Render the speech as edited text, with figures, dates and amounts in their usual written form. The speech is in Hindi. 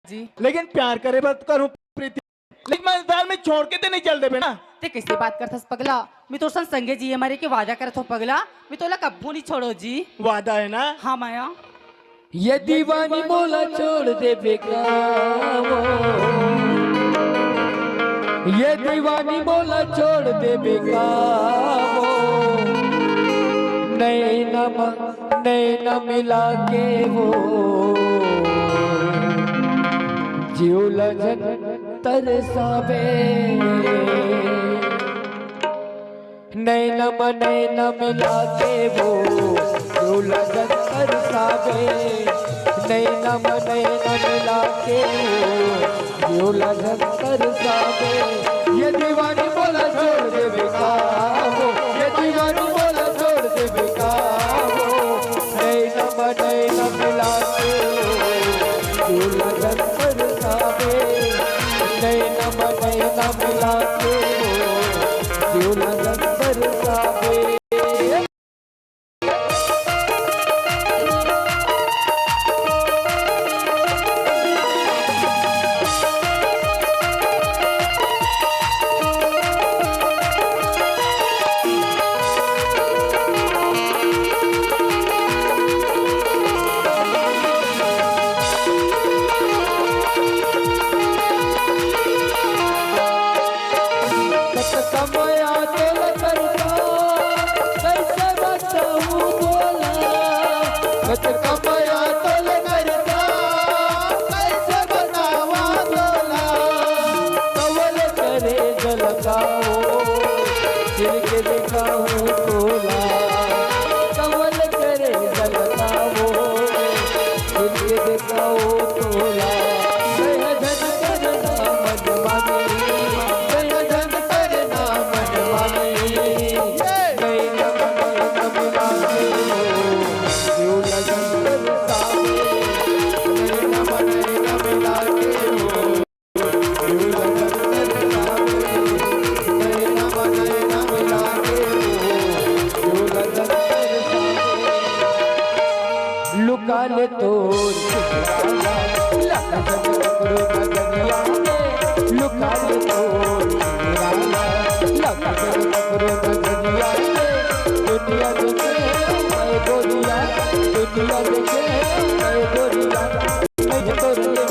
जी लेकिन प्यार करे बात करूं प्रीति, लेकिन मजेदार में छोड़ के ते नहीं चल दे बेना। ते कैसे बात करथस पगला। मैं तो सन संगे जी हमारे के वादा करत हो पगला। मैं तो ला कब्बू नहीं छोड़ो जी। वादा है ना। हाँ माया। ये दीवानी मोला छोड़ दे बेकावो, ये दीवानी मोला छोड़ दे बेकावो, नैना मिला के वो जीवला जन तरसावे, नैना मिला के वो जीवला जन तरसावे, नैना मिला के वो जीवला जन तरसावे। ये दीवानी बोला छोड़ दे बेकावो, ये दीवानी बोला छोड़ दे बेकावो, नैना मिला के जीवला जन तरसावे, नैना मिला के वो जीवला जन तरसावे। लुकाले तो लुकाले तो दुनिया देखे गोरिया, दुनिया देखे गोरिया।